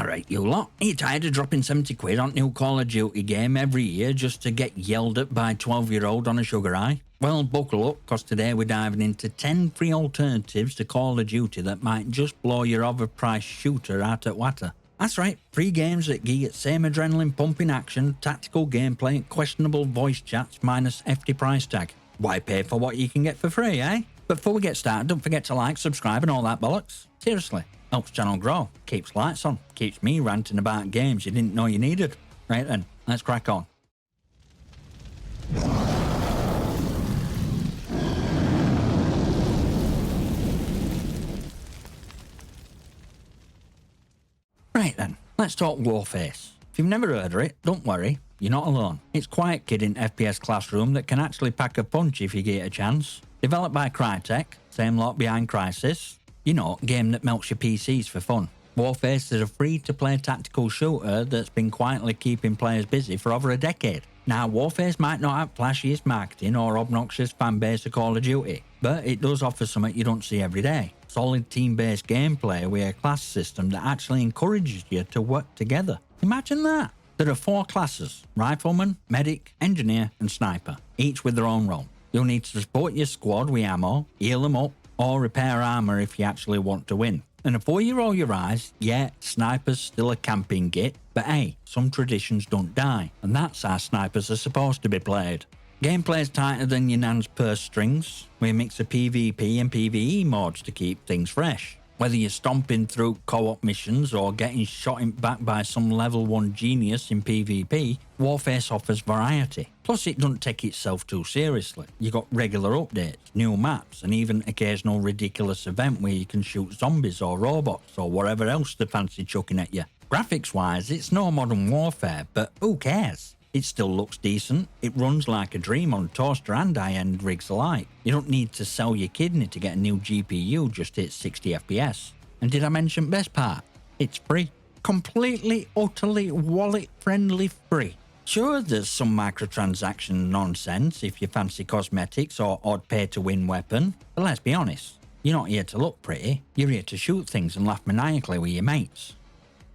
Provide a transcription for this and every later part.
Alright, you lot, are you tired of dropping 70 quid on new Call of Duty game every year just to get yelled at by a 12-year-old on a sugar high? Well, buckle up, cause today we're diving into 10 free alternatives to Call of Duty that might just blow your overpriced shooter out at water. That's right, free games that give you same adrenaline pumping action, tactical gameplay and questionable voice chats minus hefty price tag. Why pay for what you can get for free, eh? But before we get started, don't forget to like, subscribe and all that bollocks. Seriously, helps channel grow, keeps lights on, keeps me ranting about games you didn't know you needed. Right then, let's crack on. Right then, let's talk Warface. If you've never heard of it, don't worry, you're not alone. It's quiet kid in FPS Classroom that can actually pack a punch if you get a chance. Developed by Crytek, same lot behind Crysis. You know, game that melts your PCs for fun. Warface is a free-to-play tactical shooter that's been quietly keeping players busy for over a decade. Now, Warface might not have flashiest marketing or obnoxious fanbase of Call of Duty, but it does offer something you don't see every day. Solid team-based gameplay with a class system that actually encourages you to work together. Imagine that! There are 4 classes: Rifleman, Medic, Engineer and Sniper, each with their own role. You'll need to support your squad with ammo, heal them up, or repair armour if you actually want to win. And before you roll your eyes, yeah, Sniper's still a camping git, but hey, some traditions don't die, and that's how snipers are supposed to be played. Gameplay's tighter than your nan's purse strings, with a mix of PvP and PvE modes to keep things fresh. Whether you're stomping through co-op missions or getting shot in back by some level 1 genius in PvP, Warface offers variety. Plus it doesn't take itself too seriously. You got regular updates, new maps and even occasional ridiculous event where you can shoot zombies or robots or whatever else they fancy chucking at you. Graphics wise, it's no Modern Warfare, but who cares? It still looks decent, it runs like a dream on toaster and high-end rigs alike. You don't need to sell your kidney to get a new GPU just hit 60 FPS. And did I mention best part? It's free. Completely, utterly wallet-friendly free. Sure, there's some microtransaction nonsense if you fancy cosmetics or odd pay-to-win weapon, but let's be honest, you're not here to look pretty, you're here to shoot things and laugh maniacally with your mates.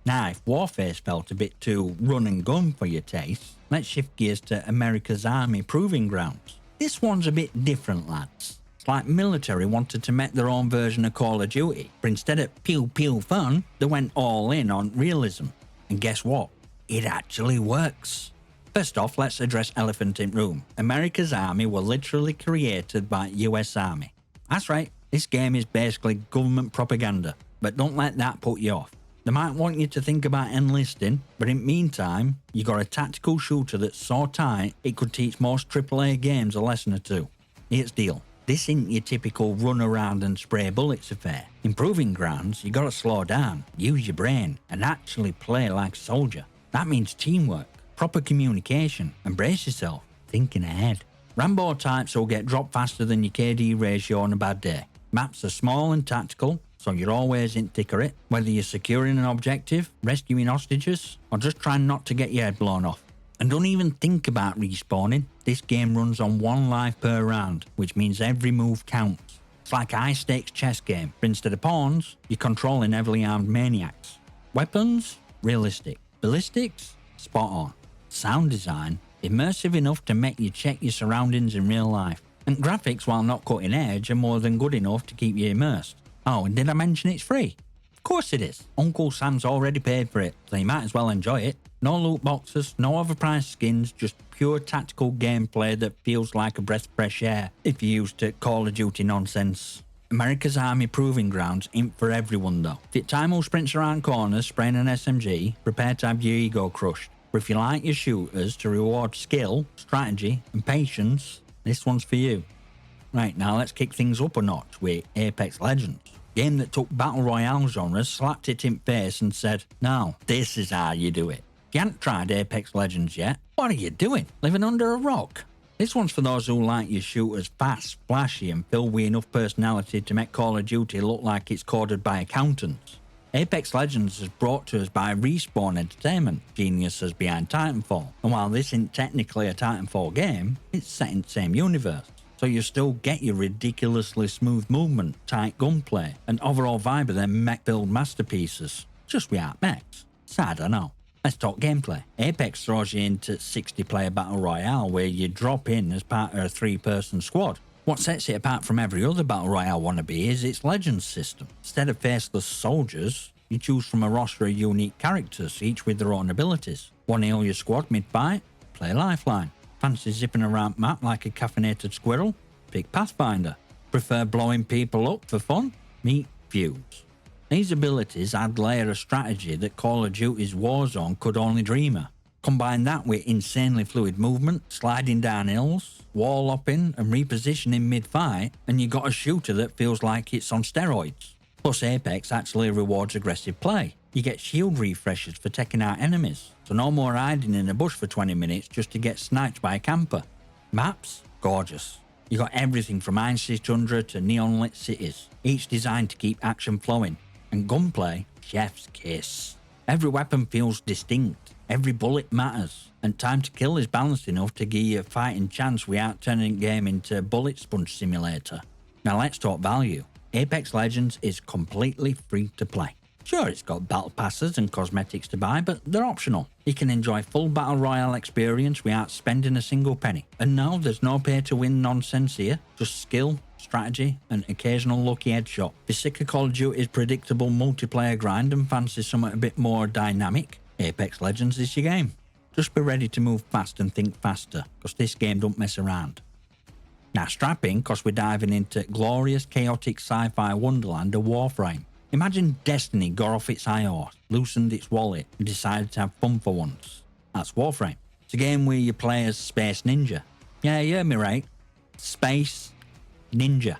Now, if Warface felt a bit too run and gun for your taste, let's shift gears to America's Army Proving Grounds. This one's a bit different, lads. It's like military wanted to make their own version of Call of Duty, but instead of pew pew fun, they went all in on realism. And guess what? It actually works. First off, let's address elephant in room. America's Army were literally created by US Army. That's right, this game is basically government propaganda, but don't let that put you off. They might want you to think about enlisting, but in the meantime, you got a tactical shooter that's so tight it could teach most AAA games a lesson or two. Here's the deal. This isn't your typical run around and spray bullets affair. In Proving Grounds, you gotta slow down, use your brain, and actually play like a soldier. That means teamwork, proper communication, and brace yourself, thinking ahead. Rambo types will get dropped faster than your KD ratio on a bad day. Maps are small and tactical, so you're always in thick of it, whether you're securing an objective, rescuing hostages, or just trying not to get your head blown off. And don't even think about respawning, this game runs on 1 life per round, which means every move counts. It's like a high stakes chess game, but instead of pawns, you're controlling heavily armed maniacs. Weapons? Realistic. Ballistics? Spot on. Sound design? Immersive enough to make you check your surroundings in real life. And graphics, while not cutting edge, are more than good enough to keep you immersed. Oh, and did I mention it's free? Of course it is. Uncle Sam's already paid for it, so you might as well enjoy it. No loot boxes, no overpriced skins, just pure tactical gameplay that feels like a breath of fresh air if you're used to Call of Duty nonsense. America's Army Proving Grounds ain't for everyone though. If your time will sprints around corners spraying an SMG, prepare to have your ego crushed. But if you like your shooters to reward skill, strategy and patience, this one's for you. Right, now let's kick things up a notch with Apex Legends. Game that took Battle Royale genres, slapped it in face and said, "Now, this is how you do it." If you haven't tried Apex Legends yet, what are you doing? Living under a rock? This one's for those who like your shooters fast, flashy and filled with enough personality to make Call of Duty look like it's coded by accountants. Apex Legends is brought to us by Respawn Entertainment, geniuses behind Titanfall, and while this isn't technically a Titanfall game, it's set in the same universe. So you still get your ridiculously smooth movement, tight gunplay, and overall vibe of their mech-build masterpieces, just without mechs. Sad, I know. Let's talk gameplay. Apex throws you into 60-player Battle Royale where you drop in as part of a 3-person squad. What sets it apart from every other Battle Royale wannabe is its Legends system. Instead of faceless soldiers, you choose from a roster of unique characters, each with their own abilities. Want to heal your squad mid-fight? Play Lifeline. Fancy zipping around map like a caffeinated squirrel? Pick Pathfinder. Prefer blowing people up for fun? Meet Fuse. These abilities add layer of strategy that Call of Duty's Warzone could only dream of. Combine that with insanely fluid movement, sliding down hills, wall hopping and repositioning mid-fight, and you got a shooter that feels like it's on steroids. Plus Apex actually rewards aggressive play. You get shield refreshes for taking out enemies, so no more hiding in a bush for 20 minutes just to get sniped by a camper. Maps? Gorgeous. You got everything from icy tundra to neon-lit cities, each designed to keep action flowing. And gunplay, chef's kiss. Every weapon feels distinct, every bullet matters, and time to kill is balanced enough to give you a fighting chance without turning the game into a bullet sponge simulator. Now let's talk value. Apex Legends is completely free to play. Sure, it's got battle passes and cosmetics to buy, but they're optional. You can enjoy full Battle Royale experience without spending a single penny. And no, there's no pay-to-win nonsense here, just skill, strategy, and occasional lucky headshot. If you're sick of Call of Duty's predictable multiplayer grind and fancy something a bit more dynamic, Apex Legends is your game. Just be ready to move fast and think faster, because this game don't mess around. Now strap in, because we're diving into glorious, chaotic sci-fi wonderland of Warframe. Imagine Destiny got off its high horse, loosened its wallet, and decided to have fun for once. That's Warframe. It's a game where you play as Space Ninja. Yeah, you heard me right. Space Ninja.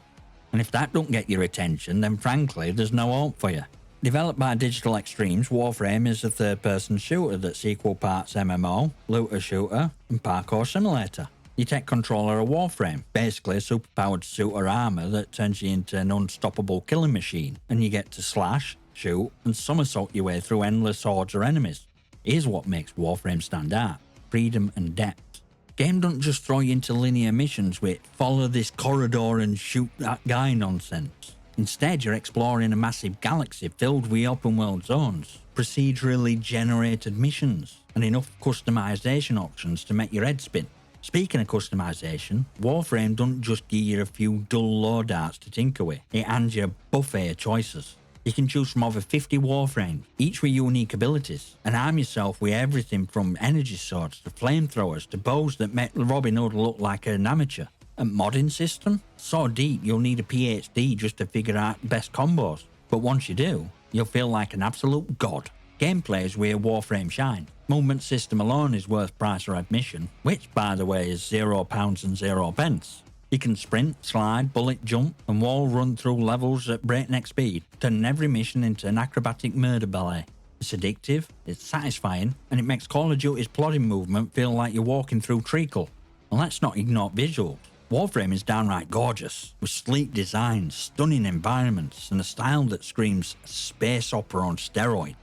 And if that don't get your attention, then frankly, there's no hope for you. Developed by Digital Extremes, Warframe is a third-person shooter that's equal parts MMO, looter shooter, and parkour simulator. You take control of a Warframe, basically a superpowered suit or armour that turns you into an unstoppable killing machine, and you get to slash, shoot, and somersault your way through endless hordes of enemies. Here's what makes Warframe stand out: freedom and depth. Game don't just throw you into linear missions with follow this corridor and shoot that guy nonsense. Instead, you're exploring a massive galaxy filled with open world zones, procedurally generated missions, and enough customization options to make your head spin. Speaking of customization, Warframe don't just give you a few dull loadouts to tinker with, it hands you a buffet of choices. You can choose from over 50 Warframes, each with unique abilities, and arm yourself with everything from energy swords to flamethrowers to bows that make Robin Hood look like an amateur. A modding system? So deep you'll need a PhD just to figure out the best combos. But once you do, you'll feel like an absolute god. Gameplay is where Warframe shines. Movement system alone is worth price or admission, which by the way is £0 and 0 pence. You can sprint, slide, bullet jump, and wall run through levels at breakneck speed, turning every mission into an acrobatic murder ballet. It's addictive, it's satisfying, and it makes Call of Duty's plodding movement feel like you're walking through treacle. And let's not ignore visuals. Warframe is downright gorgeous, with sleek designs, stunning environments, and a style that screams space opera on steroids.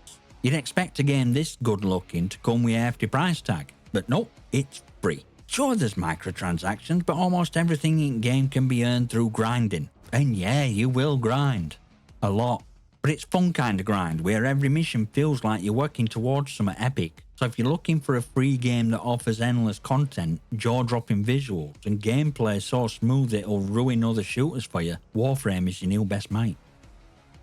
You'd expect a game this good looking to come with a hefty price tag, but nope, it's free. Sure, there's microtransactions, but almost everything in game can be earned through grinding. And yeah, you will grind. A lot. But it's fun kind of grind, where every mission feels like you're working towards something epic. So if you're looking for a free game that offers endless content, jaw-dropping visuals, and gameplay so smooth it'll ruin other shooters for you, Warframe is your new best mate.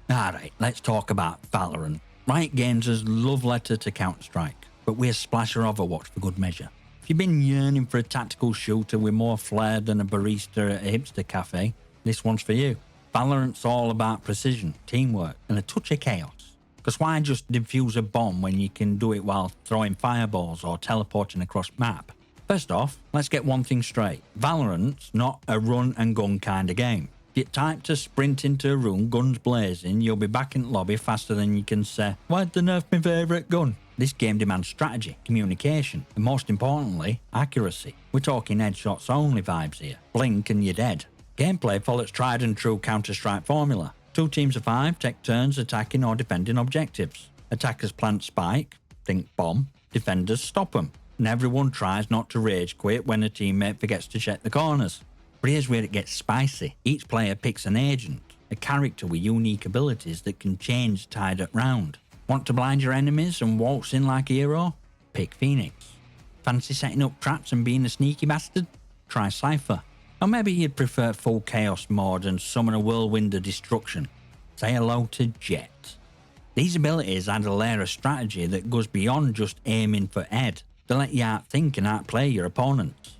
Alright, let's talk about Valorant. Riot Games' love letter to Counter-Strike, but we're a splasher Overwatch for good measure. If you've been yearning for a tactical shooter with more flair than a barista at a hipster cafe, this one's for you. Valorant's all about precision, teamwork, and a touch of chaos. Because why just defuse a bomb when you can do it while throwing fireballs or teleporting across map? First off, let's get one thing straight. Valorant's not a run and gun kind of game. If you're typed to sprint into a room, guns blazing, you'll be back in the lobby faster than you can say, "Why'd they nerf my favourite gun?" This game demands strategy, communication, and most importantly, accuracy. We're talking headshots only vibes here. Blink and you're dead. Gameplay follows tried and true Counter-Strike formula. 2 teams of 5 take turns attacking or defending objectives. Attackers plant spike, think bomb, defenders stop them, and everyone tries not to rage quit when a teammate forgets to check the corners. But here's where it gets spicy. Each player picks an agent, a character with unique abilities that can change tide at round. Want to blind your enemies and waltz in like a hero? Pick Phoenix. Fancy setting up traps and being a sneaky bastard? Try Cypher. Or maybe you'd prefer full chaos mode and summon a whirlwind of destruction. Say hello to Jet. These abilities add a layer of strategy that goes beyond just aiming for Ed. They let you outthink and outplay your opponents.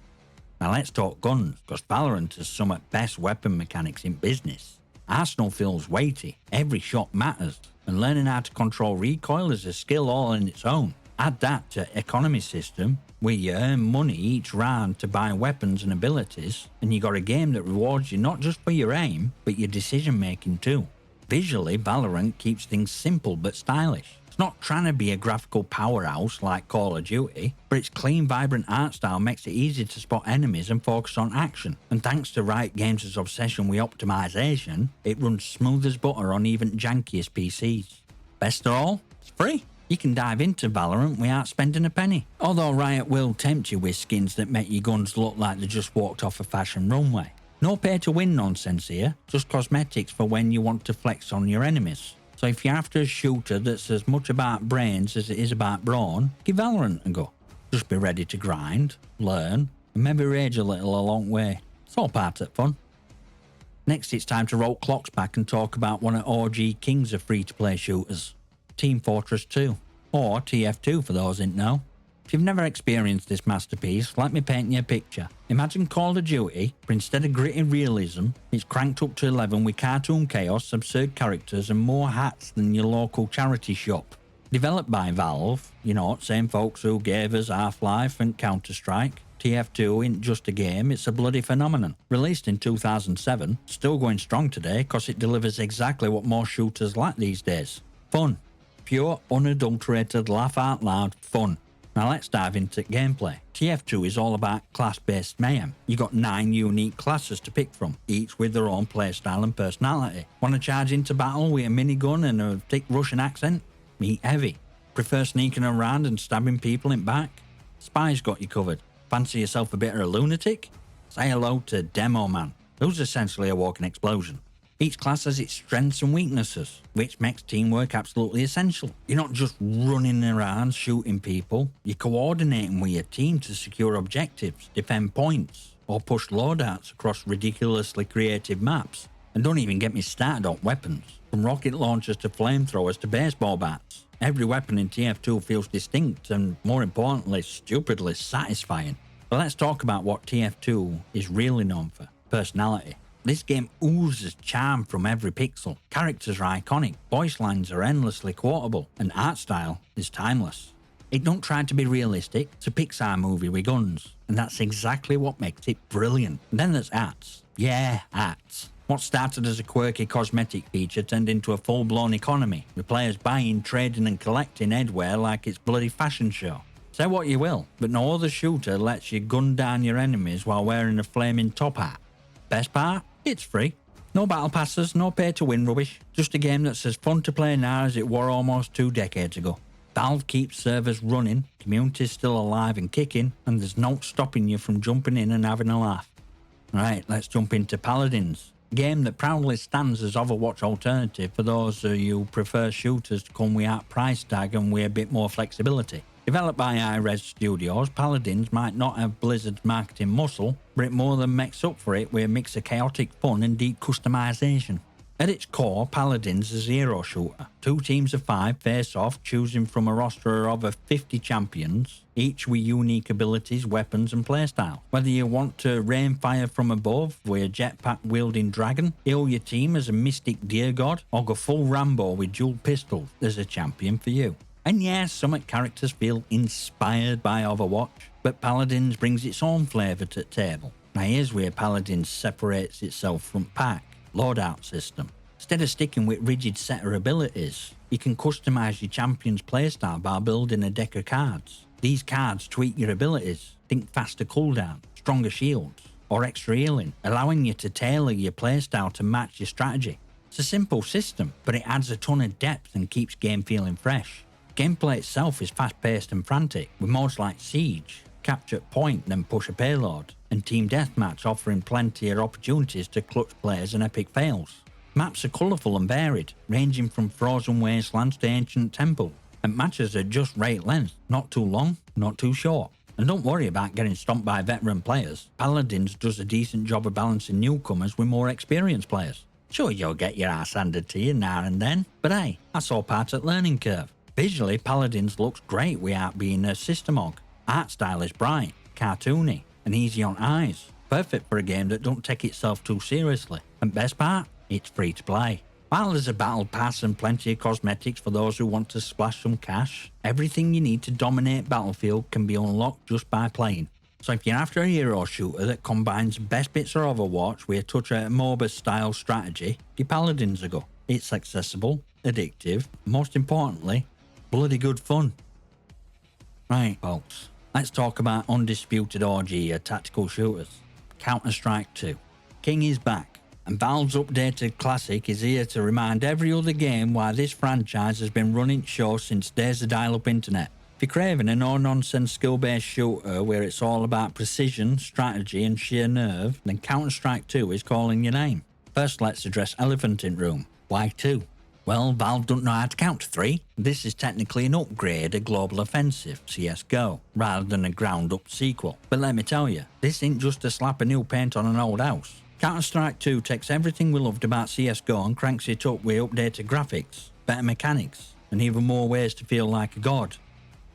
Now let's talk guns, because Valorant has some of the best weapon mechanics in business. Arsenal feels weighty, every shot matters, and learning how to control recoil is a skill all in its own. Add that to economy system, where you earn money each round to buy weapons and abilities, and you got a game that rewards you not just for your aim, but your decision making too. Visually, Valorant keeps things simple but stylish. It's not trying to be a graphical powerhouse like Call of Duty, but its clean, vibrant art style makes it easy to spot enemies and focus on action. And thanks to Riot Games' obsession with optimization, it runs smooth as butter on even jankiest PCs. Best of all, it's free. You can dive into Valorant without spending a penny. Although Riot will tempt you with skins that make your guns look like they just walked off a fashion runway. No pay to win nonsense here, just cosmetics for when you want to flex on your enemies. So if you're after a shooter that's as much about brains as it is about brawn, give Valorant a go. Just be ready to grind, learn, and maybe rage a little along the way. It's all part of the fun. Next, it's time to roll clocks back and talk about one of OG kings of free-to-play shooters, Team Fortress 2, or TF2 for those in know. If you've never experienced this masterpiece, let me paint you a picture. Imagine Call of Duty, but instead of gritty realism, it's cranked up to 11 with cartoon chaos, absurd characters, and more hats than your local charity shop. Developed by Valve, same folks who gave us Half-Life and Counter-Strike, TF2 ain't just a game, it's a bloody phenomenon. Released in 2007, still going strong today because it delivers exactly what most shooters lack these days. Fun. Pure, unadulterated, laugh out loud fun. Now let's dive into gameplay. TF2 is all about class-based mayhem. You got 9 unique classes to pick from, each with their own playstyle and personality. Want to charge into battle with a minigun and a thick Russian accent? Meet Heavy. Prefer sneaking around and stabbing people in back? Spy's got you covered. Fancy yourself a bit of a lunatic? Say hello to Demo Man, who's essentially a walking explosion. Each class has its strengths and weaknesses, which makes teamwork absolutely essential. You're not just running around shooting people, you're coordinating with your team to secure objectives, defend points, or push loadouts across ridiculously creative maps. And don't even get me started on weapons, from rocket launchers to flamethrowers to baseball bats. Every weapon in TF2 feels distinct and, more importantly, stupidly satisfying. But let's talk about what TF2 is really known for: personality. This game oozes charm from every pixel. Characters are iconic, voice lines are endlessly quotable, and art style is timeless. It don't try to be realistic, it's a Pixar movie with guns, and that's exactly what makes it brilliant. And then there's ads. Yeah, ads. What started as a quirky cosmetic feature turned into a full-blown economy, with players buying, trading and collecting headwear like it's bloody fashion show. Say what you will, but no other shooter lets you gun down your enemies while wearing a flaming top hat. Best part? It's free. No battle passes, no pay to win rubbish. Just a game that's as fun to play now as it were almost 2 decades ago. Valve keeps servers running, community's still alive and kicking, and there's no stopping you from jumping in and having a laugh. Right, let's jump into Paladins. A game that proudly stands as Overwatch alternative for those of you who prefer shooters to come without price tag and with a bit more flexibility. Developed by iRes Studios, Paladins might not have Blizzard's marketing muscle, but it more than makes up for it with a mix of chaotic fun and deep customization. At its core, Paladins is a hero shooter. 2 teams of 5 face off, choosing from a roster of over 50 champions, each with unique abilities, weapons and playstyle. Whether you want to rain fire from above with a jetpack wielding dragon, heal your team as a mystic deer god, or go full Rambo with dual pistols, there's a champion for you. And yes, some characters feel inspired by Overwatch, but Paladins brings its own flavour to the table. Now here's where Paladins separates itself from pack. Loadout system. Instead of sticking with rigid set of abilities, you can customise your champion's playstyle by building a deck of cards. These cards tweak your abilities, think faster cooldown, stronger shields, or extra healing, allowing you to tailor your playstyle to match your strategy. It's a simple system, but it adds a ton of depth and keeps game feeling fresh. Gameplay itself is fast-paced and frantic, with modes like Siege, capture at point then push a payload, and Team Deathmatch offering plenty of opportunities to clutch players and epic fails. Maps are colourful and varied, ranging from frozen wastelands to ancient temples, and matches are just right length, not too long, not too short. And don't worry about getting stomped by veteran players. Paladins does a decent job of balancing newcomers with more experienced players. Sure, you'll get your ass handed to you now and then, but hey, that's all part of the learning curve. Visually, Paladins looks great without being a system hog. Art style is bright, cartoony, and easy on eyes. Perfect for a game that don't take itself too seriously. And best part, it's free to play. While there's a battle pass and plenty of cosmetics for those who want to splash some cash, everything you need to dominate Battlefield can be unlocked just by playing. So if you're after a hero shooter that combines best bits of Overwatch with a touch of MOBA style strategy, give Paladins a go. It's accessible, addictive, and most importantly, bloody good fun. Right folks, let's talk about undisputed orgy of tactical shooters. Counter-Strike 2. King is back. And Valve's updated classic is here to remind every other game why this franchise has been running its show since days of dial-up internet. If you're craving a no-nonsense skill-based shooter where it's all about precision, strategy and sheer nerve, then Counter-Strike 2 is calling your name. First, let's address Elephant in Room. Why 2? Well, Valve don't know how to count to 3. This is technically an upgrade of Global Offensive, CSGO, rather than a ground-up sequel. But let me tell you, this ain't just a slap of new paint on an old house. Counter-Strike 2 takes everything we loved about CSGO and cranks it up with updated graphics, better mechanics, and even more ways to feel like a god.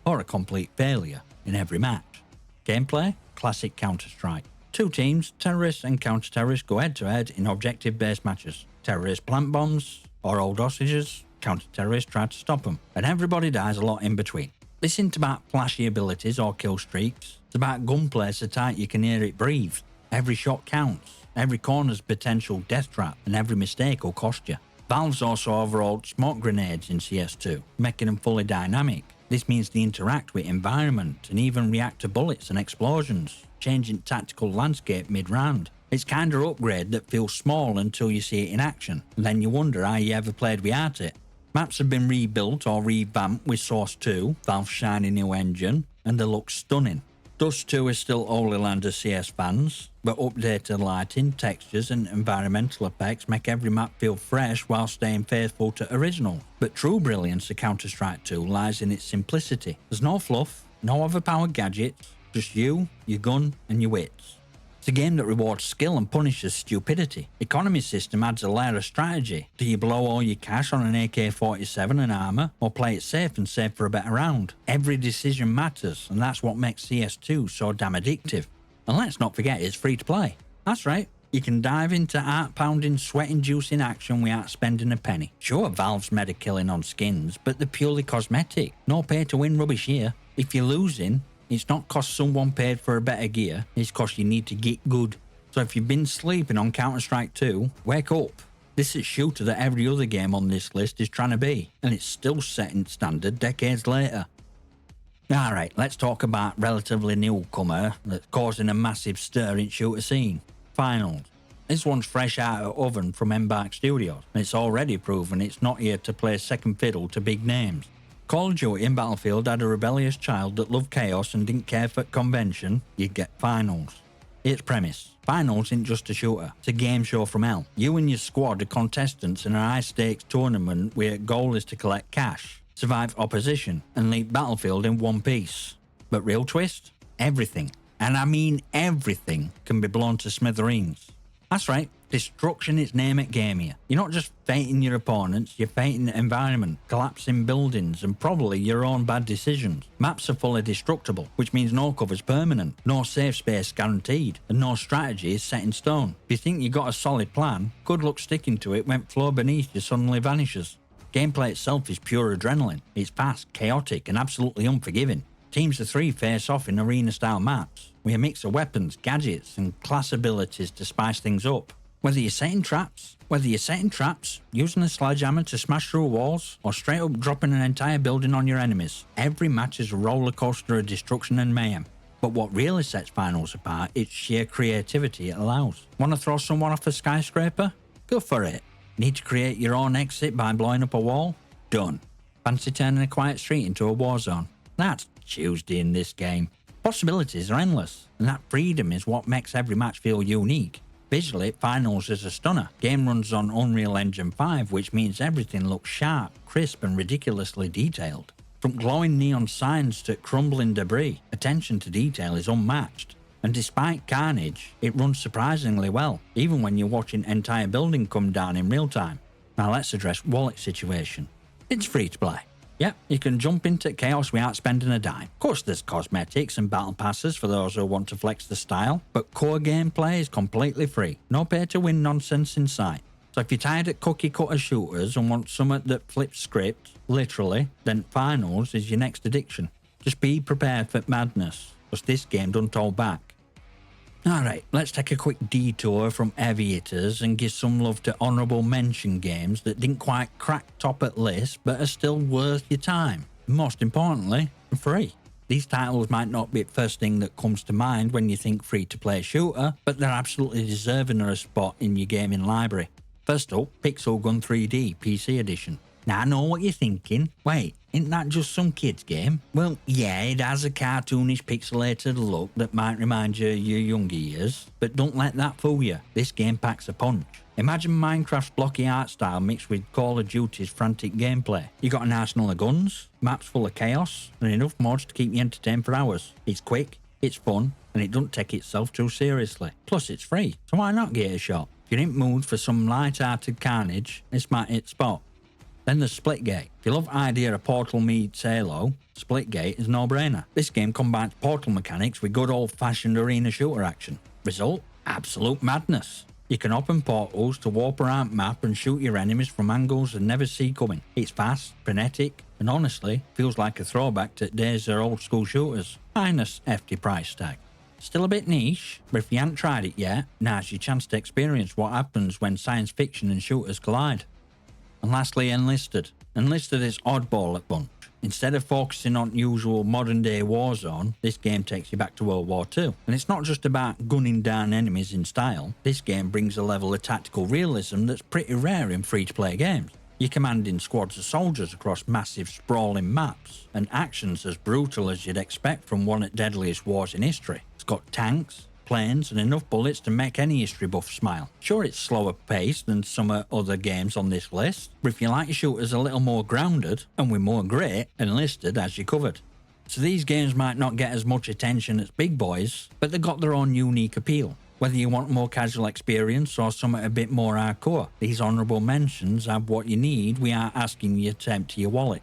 Or a complete failure in every match. Gameplay? Classic Counter-Strike. Two teams, terrorists and counter-terrorists, go head-to-head in objective-based matches. Terrorists plant bombs or hold hostages, counter-terrorists try to stop them, and everybody dies a lot in between. This isn't about flashy abilities or kill streaks, it's about gunplay so tight you can hear it breathe. Every shot counts. Every corner's potential death trap, and every mistake will cost you. Valve's also overhauled smoke grenades in CS2, making them fully dynamic. This means they interact with environment and even react to bullets and explosions, changing tactical landscape mid-round. It's kinda upgrade that feels small until you see it in action, and then you wonder how you ever played without it. Maps have been rebuilt or revamped with Source 2, Valve's shiny new engine, and they look stunning. Dust 2 is still Holy Land of CS fans, but updated lighting, textures and environmental effects make every map feel fresh while staying faithful to original. But true brilliance of Counter-Strike 2 lies in its simplicity. There's no fluff, no overpowered gadgets, just you, your gun and your wits. It's a game that rewards skill and punishes stupidity. Economy system adds a layer of strategy. Do you blow all your cash on an AK-47 and armour, or play it safe and save for a better round? Every decision matters, and that's what makes CS2 so damn addictive. And let's not forget it's free to play. That's right, you can dive into heart-pounding, sweat-inducing action without spending a penny. Sure, Valve's made a killing on skins, but they're purely cosmetic. No pay-to-win rubbish here. If you're losing, it's not cost someone paid for a better gear, it's cost you need to get good. So if you've been sleeping on Counter-Strike 2, wake up. This is a shooter that every other game on this list is trying to be, and it's still setting standard decades later. Alright, let's talk about relatively newcomer that's causing a massive stir in shooter scene. Finals. This one's fresh out of oven from Embark Studios, and it's already proven it's not here to play second fiddle to big names. Call of Duty and Battlefield had a rebellious child that loved chaos and didn't care for convention, you'd get Finals. Its premise. Finals isn't just a shooter, it's a game show from hell. You and your squad are contestants in a high-stakes tournament where the goal is to collect cash, survive opposition, and leave Battlefield in one piece. But real twist? Everything, and I mean everything, can be blown to smithereens. That's right, destruction is name it game here. You're not just fating your opponents, you're fating the environment, collapsing buildings, and probably your own bad decisions. Maps are fully destructible, which means no cover's permanent, no safe space guaranteed, and no strategy is set in stone. If you think you got a solid plan, good luck sticking to it when floor beneath you suddenly vanishes. Gameplay itself is pure adrenaline. It's fast, chaotic, and absolutely unforgiving. Teams of 3 face off in arena-style maps, with a mix of weapons, gadgets, and class abilities to spice things up. Whether you're setting traps, using a sledgehammer to smash through walls, or straight up dropping an entire building on your enemies, every match is a roller coaster of destruction and mayhem. But what really sets Finals apart is sheer creativity it allows. Want to throw someone off a skyscraper? Go for it. Need to create your own exit by blowing up a wall? Done. Fancy turning a quiet street into a war zone? That's Tuesday in this game. Possibilities are endless, and that freedom is what makes every match feel unique. Visually, Finals is a stunner. Game runs on Unreal Engine 5, which means everything looks sharp, crisp and ridiculously detailed. From glowing neon signs to crumbling debris, attention to detail is unmatched. And despite carnage, it runs surprisingly well, even when you're watching entire building come down in real time. Now let's address wallet situation. It's free to play. Yep, you can jump into Chaos without spending a dime. Of course there's cosmetics and battle passes for those who want to flex the style, but core gameplay is completely free. No pay to win nonsense in sight. So if you're tired of cookie cutter shooters and want something that flips script, literally, then Finals is your next addiction. Just be prepared for madness, because this game don't hold back. Alright, let's take a quick detour from heavy hitters and give some love to honourable mention games that didn't quite crack top at list but are still worth your time. And most importantly, free. These titles might not be the first thing that comes to mind when you think free-to-play shooter, but they're absolutely deserving of a spot in your gaming library. First up, Pixel Gun 3D PC Edition. Now I know what you're thinking. Wait, isn't that just some kid's game? Well, yeah, it has a cartoonish pixelated look that might remind you of your younger years, but don't let that fool you. This game packs a punch. Imagine Minecraft's blocky art style mixed with Call of Duty's frantic gameplay. You got an arsenal of guns, maps full of chaos, and enough mods to keep you entertained for hours. It's quick, it's fun, and it doesn't take itself too seriously. Plus it's free, so why not give it a shot? If you're in the mood for some light-hearted carnage, this might hit spot. Then there's Splitgate. If you love the idea of Portal meets Halo, Splitgate is a no-brainer. This game combines Portal mechanics with good old-fashioned arena shooter action. Result? Absolute madness. You can open portals to warp around the map and shoot your enemies from angles you never see coming. It's fast, frenetic, and honestly, feels like a throwback to days of old-school shooters, minus hefty price tag. Still a bit niche, but if you haven't tried it yet, now's your chance to experience what happens when science fiction and shooters collide. And lastly, Enlisted. Enlisted is oddball at bunch. Instead of focusing on usual modern-day Warzone, this game takes you back to World War II. And it's not just about gunning down enemies in style. This game brings a level of tactical realism that's pretty rare in free-to-play games. You're commanding squads of soldiers across massive sprawling maps, and actions as brutal as you'd expect from one of the deadliest wars in history. It's got tanks, planes, and enough bullets to make any history buff smile. Sure, it's slower paced than some other games on this list, but if you like your shooters a little more grounded and with more grit, Enlisted has you covered. So these games might not get as much attention as big boys, but they've got their own unique appeal. Whether you want more casual experience or something a bit more hardcore, these honourable mentions have what you need without asking you to empty your wallet.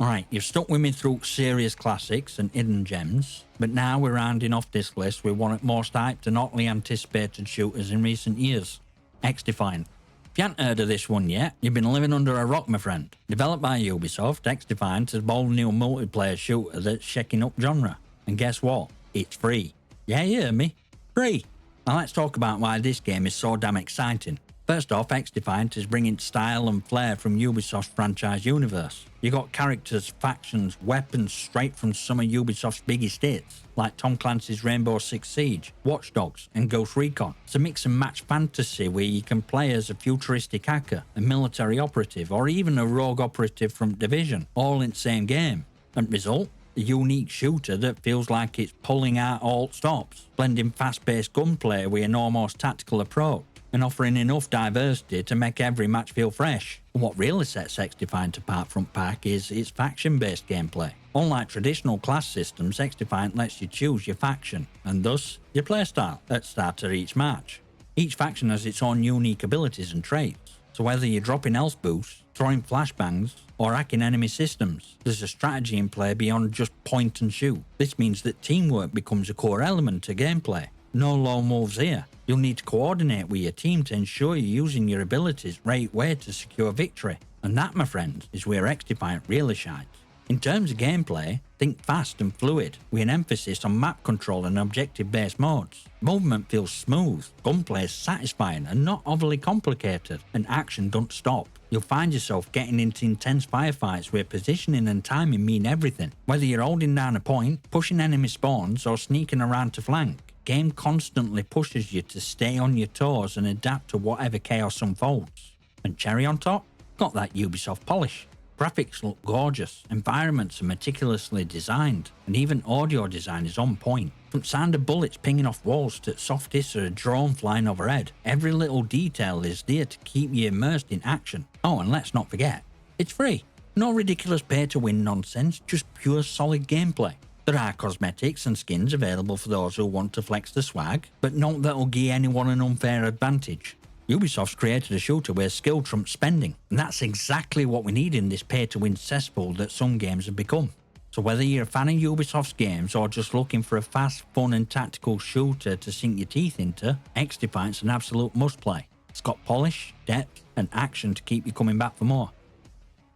Alright, you've stuck with me through serious classics and hidden gems, but now we're rounding off this list with one of the most hyped and hotly anticipated shooters in recent years, XDefiant. If you haven't heard of this one yet, you've been living under a rock, my friend. Developed by Ubisoft, XDefiant is a bold new multiplayer shooter that's shaking up genre. And guess what? It's free. Yeah, you heard me. Free. Now let's talk about why this game is so damn exciting. First off, XDefiant is bringing style and flair from Ubisoft's franchise universe. You got characters, factions, weapons straight from some of Ubisoft's biggest hits, like Tom Clancy's Rainbow Six Siege, Watch Dogs, and Ghost Recon. It's a mix and match fantasy where you can play as a futuristic hacker, a military operative, or even a rogue operative from Division, all in the same game. And result? A unique shooter that feels like it's pulling out alt stops, blending fast-paced gunplay with an almost tactical approach, and offering enough diversity to make every match feel fresh. And what really sets XDefiant apart from pack is its faction-based gameplay. Unlike traditional class systems, XDefiant lets you choose your faction, and thus your playstyle, at the start of each match. Each faction has its own unique abilities and traits, so whether you're dropping health boosts, throwing flashbangs, or hacking enemy systems, there's a strategy in play beyond just point and shoot. This means that teamwork becomes a core element to gameplay. No lone wolves here. You'll need to coordinate with your team to ensure you're using your abilities the right way to secure victory. And that, my friends, is where XDefiant really shines. In terms of gameplay, think fast and fluid, with an emphasis on map control and objective-based modes. Movement feels smooth, gunplay is satisfying and not overly complicated, and action don't stop. You'll find yourself getting into intense firefights where positioning and timing mean everything. Whether you're holding down a point, pushing enemy spawns, or sneaking around to flank, game constantly pushes you to stay on your toes and adapt to whatever chaos unfolds. And cherry on top? Got that Ubisoft polish. Graphics look gorgeous, environments are meticulously designed, and even audio design is on point. From sound of bullets pinging off walls to soft hiss of a drone flying overhead, every little detail is there to keep you immersed in action. Oh, and let's not forget, it's free. No ridiculous pay-to-win nonsense, just pure solid gameplay. There are cosmetics and skins available for those who want to flex the swag, but none that'll give anyone an unfair advantage. Ubisoft's created a shooter where skill trumps spending, and that's exactly what we need in this pay-to-win cesspool that some games have become. So whether you're a fan of Ubisoft's games or just looking for a fast, fun and tactical shooter to sink your teeth into, XDefiant's an absolute must-play. It's got polish, depth and action to keep you coming back for more.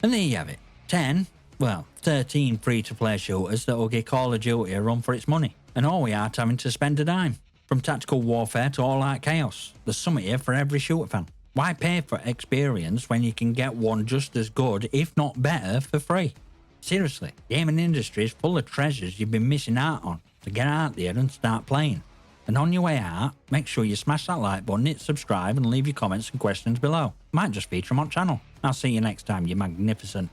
And there you have it. 13 free-to-play shooters that will give Call of Duty a run for its money, and all without having to spend a dime. From tactical warfare to all-out chaos, there's something here for every shooter fan. Why pay for experience when you can get one just as good, if not better, for free? Seriously, the gaming industry is full of treasures you've been missing out on, so get out there and start playing. And on your way out, make sure you smash that like button, hit subscribe and leave your comments and questions below. Might just feature them on channel. I'll see you next time, you magnificent